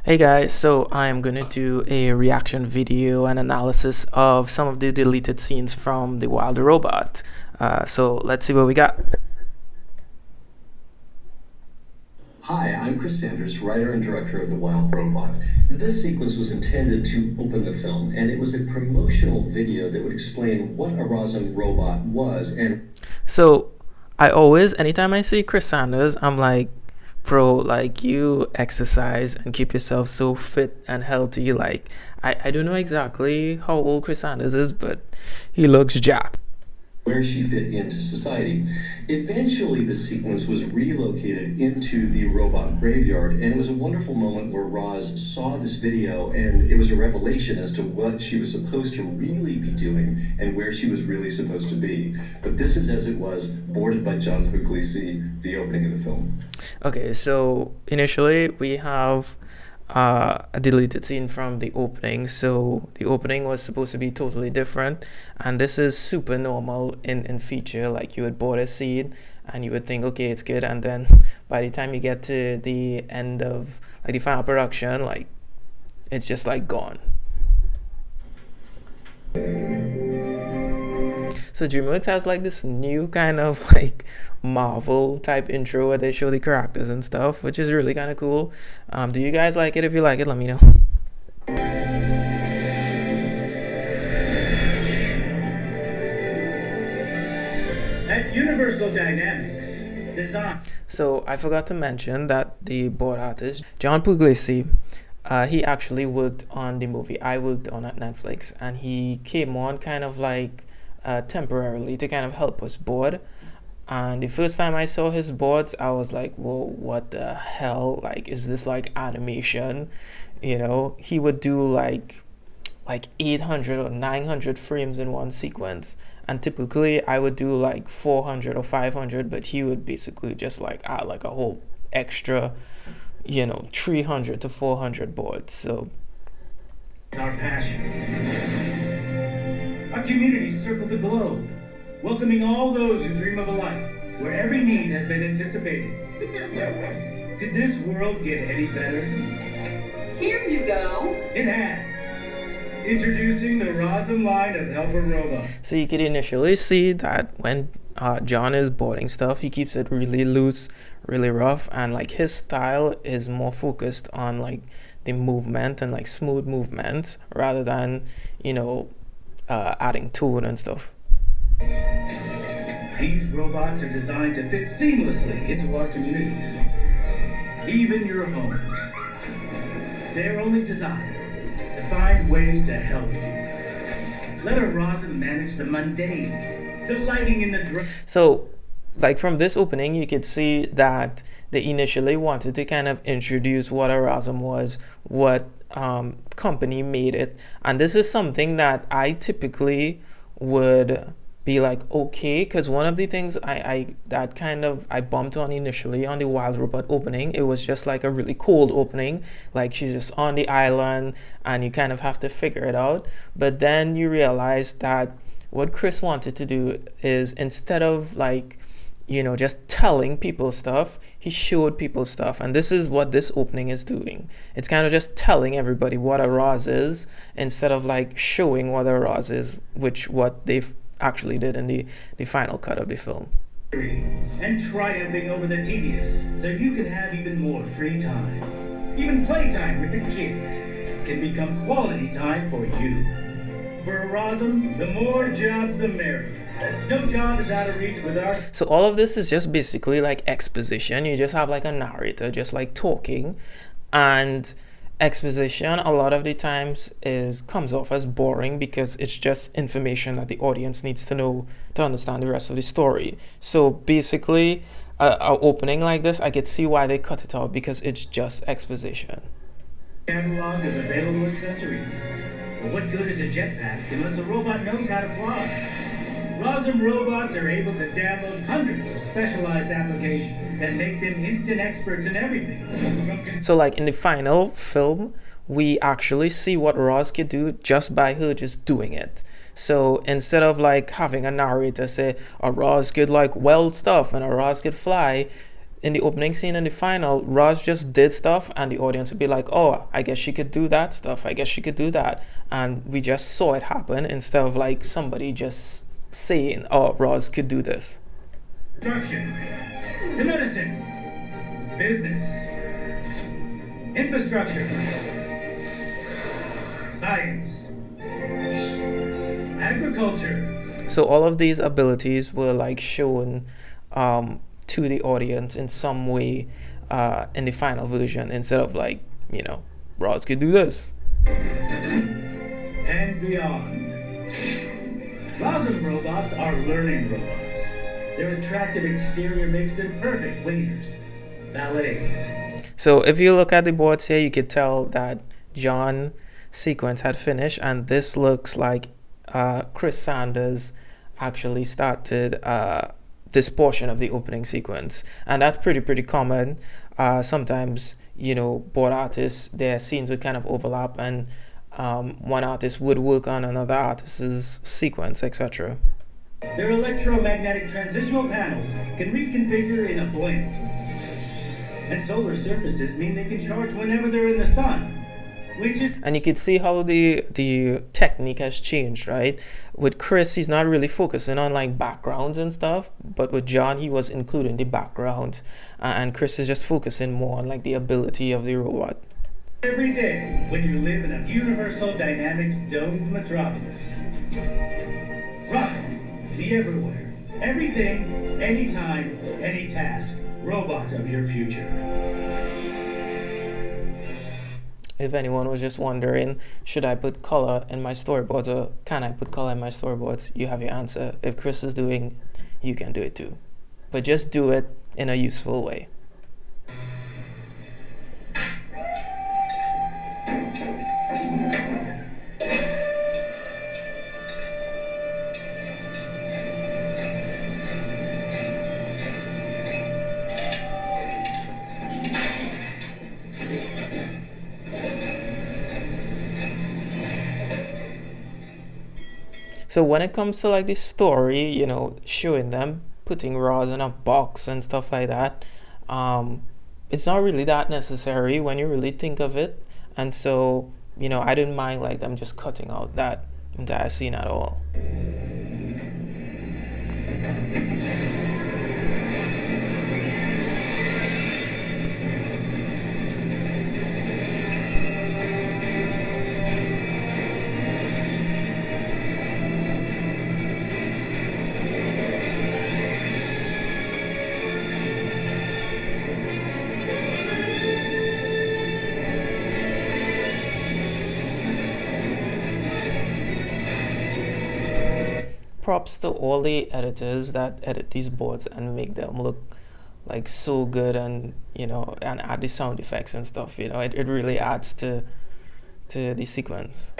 Hey guys, so I'm gonna do a reaction video and analysis of some of the deleted scenes from The Wild Robot. So let's see what we got. Hi, I'm Chris Sanders, writer and director of The Wild Robot. This sequence was intended to open the film, and it was a promotional video that would explain what a Razum robot was and So I always, anytime I see Chris Sanders, I'm like, bro, like you exercise and keep yourself so fit and healthy. Like I don't know exactly how old Chris Sanders is, but he looks jacked. where she fit into society. Eventually, the sequence was relocated into the robot graveyard, and it was a wonderful moment where Roz saw this video, and it was a revelation as to what she was supposed to really be doing and where she was really supposed to be. But this is as it was, boarded by John Puglisi, the opening of the film. Okay, so initially we have a deleted scene from the opening. So the opening was supposed to be totally different, and this is super normal in feature. Like you would board a scene and you would think, okay, it's good, and then by the time you get to the end of like the final production, like it's just like gone. So DreamWorks has like this new kind of like Marvel type intro where they show the characters and stuff, which is really kind of cool. Do you guys like it? If you like it, let me know. At Universal Dynamics, design. So I forgot to mention that the board artist John Puglisi, he actually worked on the movie I worked on at Netflix, and he came on kind of like temporarily to kind of help us board. And the first time I saw his boards, I was like, whoa, what the hell? Like, is this like animation? You know, he would do like 800 or 900 frames in one sequence, and typically I would do like 400 or 500, but he would basically just like add like a whole extra, 300 to 400 boards. So Our passion. Our communities circle the globe, welcoming all those who dream of a life where every need has been anticipated. Could this world get any better? Here you go. It has. Introducing the Razum line of helper robots. So you could initially see that when John is boarding stuff, he keeps it really loose, really rough, and like his style is more focused on like the movement and like smooth movements rather than adding tone and stuff. These robots are designed to fit seamlessly into our communities, even your homes. They're only designed to find ways to help you. Let a Razum manage the mundane, delighting in the So like from this opening, you could see that they initially wanted to kind of introduce what a Razum was, what company made it, and this is something that I typically would be like, okay, because one of the things I bumped on initially on the Wild Robot opening, it was just like a really cold opening, like she's just on the island and you kind of have to figure it out. But then you realize that what Chris wanted to do is, instead of like just telling people stuff, he showed people stuff, and this is what this opening is doing. It's kind of just telling everybody what a Roz is instead of like showing what a Roz is, what they've actually did in the final cut of the film. and triumphing over the tedious, so you can have even more free time. Even playtime with the kids can become quality time for you. For a Razum, the more jobs the merrier. No job is out of reach with our... So all of this is just basically like exposition. You just have like a narrator just like talking, and exposition a lot of the times comes off as boring because it's just information that the audience needs to know to understand the rest of the story. So basically a opening like this, I could see why they cut it out, because it's just exposition. catalog of available accessories. But what good is a jetpack unless a robot knows how to fly? Razum robots are able to download hundreds of specialized applications that make them instant experts in everything. So like in the final film, we actually see what Roz could do just by her just doing it. So instead of like having a narrator say a Roz could like weld stuff and a Roz could fly, in the opening scene and the final, Roz just did stuff, and the audience would be like, "Oh, I guess she could do that stuff. I guess she could do that," and we just saw it happen instead of like somebody just saying, "Oh, Roz could do this." Construction, to medicine, business, infrastructure, science, agriculture. So all of these abilities were like shown to the audience in some way in the final version, instead of like, Roz could do this. And beyond. Rosm robots are learning robots. Their attractive exterior makes them perfect waiters, valets. So if you look at the boards here, you could tell that John sequence had finished, and this looks like Chris Sanders actually started this portion of the opening sequence, and that's pretty common. Sometimes board artists, their scenes would kind of overlap, and one artist would work on another artist's sequence, etc. Their electromagnetic transitional panels can reconfigure in a blink. And solar surfaces mean they can charge whenever they're in the sun. And you can see how the technique has changed, right? With Chris, he's not really focusing on like backgrounds and stuff, but with John, he was including the background, and Chris is just focusing more on like the ability of the robot. Every day when you live in a Universal Dynamics domed metropolis. Rosm, be everywhere. Everything, anytime, any task. Robot of your future. If anyone was just wondering, should I put color in my storyboards or can I put color in my storyboards, you have your answer. If Chris is doing, you can do it too. But just do it in a useful way. So when it comes to like the story, showing them putting Roz in a box and stuff like that, it's not really that necessary when you really think of it. And so, I didn't mind like them just cutting out that entire scene at all. Props to all the editors that edit these boards and make them look like so good, and and add the sound effects and stuff. It really adds to the sequence.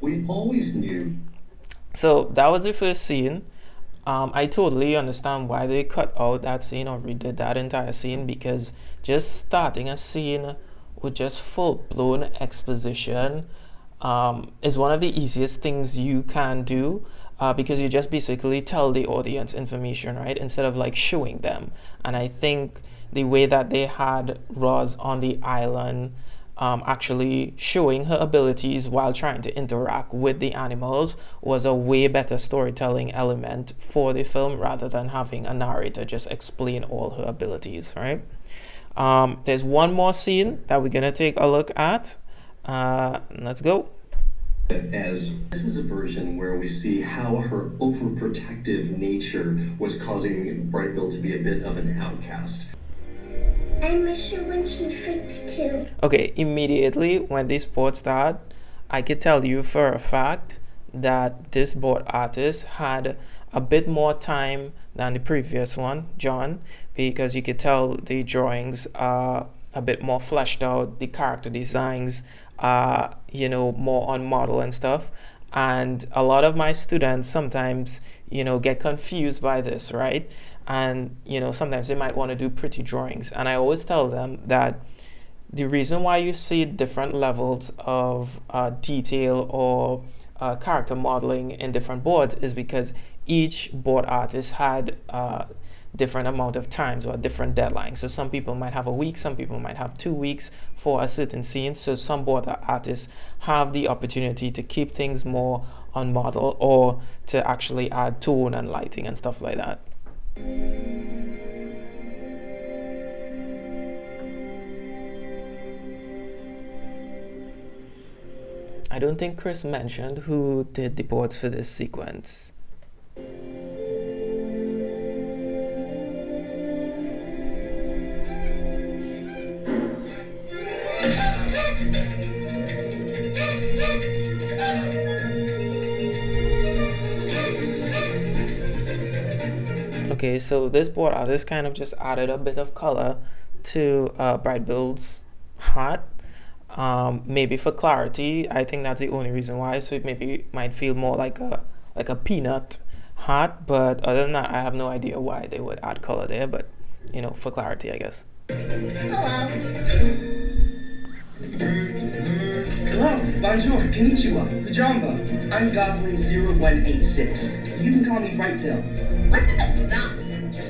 We always knew. So that was the first scene. I totally understand why they cut out that scene or redid that entire scene, because just starting a scene with just full-blown exposition is one of the easiest things you can do, because you just basically tell the audience information, right, instead of like showing them. And I think the way that they had Roz on the island actually showing her abilities while trying to interact with the animals was a way better storytelling element for the film, rather than having a narrator just explain all her abilities, right? There's one more scene that we're gonna take a look at. Let's go. As this is a version where we see how her overprotective nature was causing Brightbill to be a bit of an outcast. I miss her when she sleeps too. Okay, immediately when this board started, I could tell you for a fact that this board artist had a bit more time than the previous one, John, because you could tell the drawings are a bit more fleshed out, the character designs are, more on model and stuff. And a lot of my students sometimes, get confused by this, right? And, sometimes they might want to do pretty drawings. And I always tell them that the reason why you see different levels of detail or character modeling in different boards is because each board artist had different amount of times or different deadlines. So some people might have a week, some people might have 2 weeks for a certain scene. So some board artists have the opportunity to keep things more on model or to actually add tone and lighting and stuff like that. I don't think Chris mentioned who did the boards for this sequence. Okay, so this board artist kind of just added a bit of color to Brightbill's hat. Maybe for clarity, I think that's the only reason why. So it maybe might feel more like a peanut hat, but other than that, I have no idea why they would add color there. But you know, for clarity, I guess. Hello, bonjour, konnichiwa, pajamba. I'm Gosling0186. You can call me Bright Pill. What's in the stuff?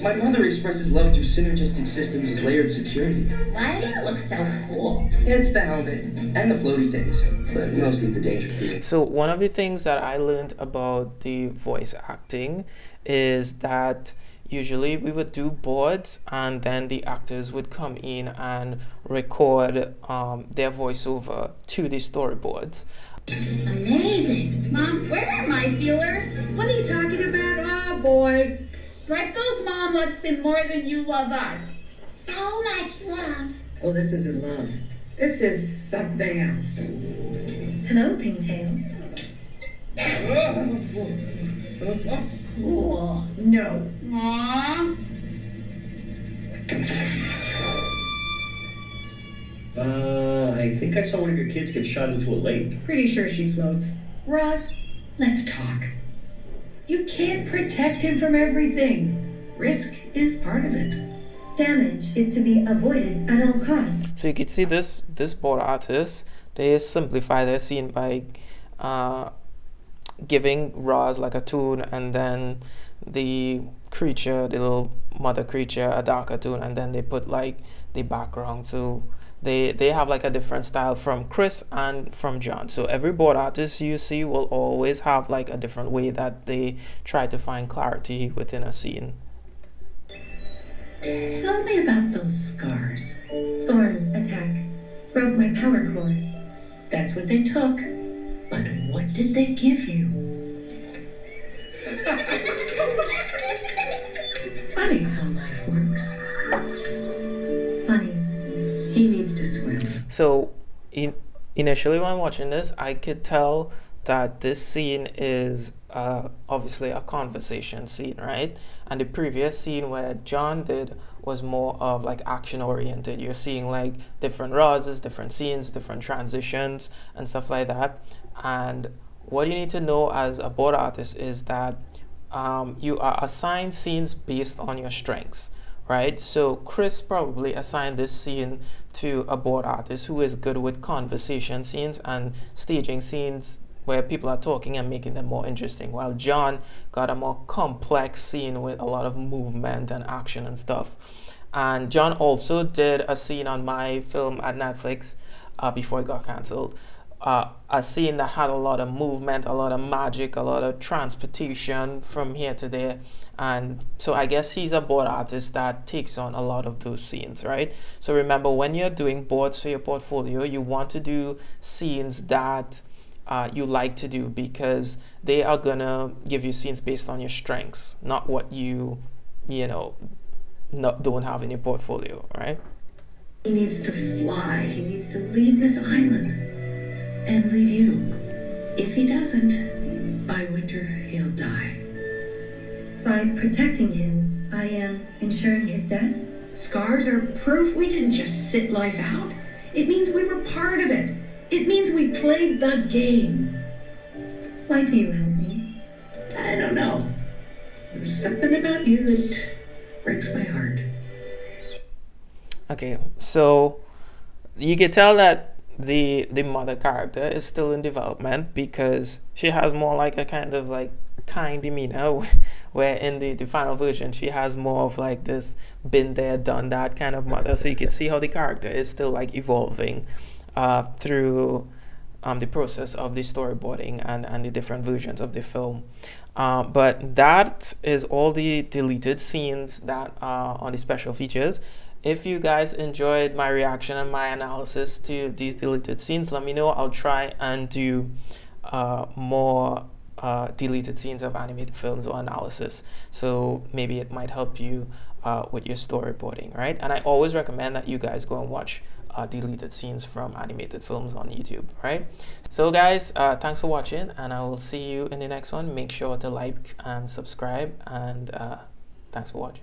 My mother expresses love through synergistic systems of layered security. Why do you look so cool? It's the helmet and the floaty things, but mostly the danger field. So one of the things that I learned about the voice acting is that usually we would do boards and then the actors would come in and record their voiceover to the storyboards. Amazing. Mom, where are my feelers? What are you talking about? Oh boy. Brightbill's mom loves him more than you love us. So much love. Oh, this isn't love. This is something else. Hello, Pigtail. Cool. No. Aww. I think I saw one of your kids get shot into a lake. Pretty sure she floats. Ross, let's talk. You can't protect him from everything. Risk is part of it. Damage is to be avoided at all costs. So you can see this board artist, they simplify their scene by giving Roz like a tone, and then the creature, the little mother creature, a darker tone, and then they put like the background. So they have like a different style from Chris and from John. So every board artist you see will always have like a different way that they try to find clarity within a scene. Tell me about those scars. Thorn attack. Broke my power cord. That's what they took. But what did they give you? Funny how life works. Funny. He needs to swim. So initially when watching this, I could tell that this scene is obviously a conversation scene, right? And the previous scene where John did was more of like action oriented. You're seeing like different rises, different scenes, different transitions and stuff like that. And what you need to know as a board artist is that you are assigned scenes based on your strengths, right? So Chris probably assigned this scene to a board artist who is good with conversation scenes and staging scenes where people are talking and making them more interesting, while John got a more complex scene with a lot of movement and action and stuff. And John also did a scene on my film at Netflix before it got cancelled, a scene that had a lot of movement, a lot of magic, a lot of transportation from here to there. And so I guess he's a board artist that takes on a lot of those scenes, right? So remember, when you're doing boards for your portfolio, you want to do scenes that you like to do, because they are gonna give you scenes based on your strengths, not what you don't have in your portfolio, right? He needs to fly. He needs to leave this island and leave you. If he doesn't, by winter he'll die. By protecting him, I am ensuring his death. Scars are proof we didn't just sit life out. It means we were part of it. It means we played the game. Why do you help me? I don't know. There's something about you that breaks my heart. Okay, so you can tell that the mother character is still in development, because she has more like a kind of like kind demeanor, where in the final version she has more of like this been there done that kind of mother. So you can see how the character is still like evolving through the process of the storyboarding and the different versions of the film. But that is all the deleted scenes that are on the special features. If you guys enjoyed my reaction and my analysis to these deleted scenes, let me know. I'll try and do more deleted scenes of animated films or analysis. So maybe it might help you with your storyboarding, right? And I always recommend that you guys go and watch deleted scenes from animated films on YouTube, right? So guys, thanks for watching, and I will see you in the next one. Make sure to like and subscribe, and thanks for watching.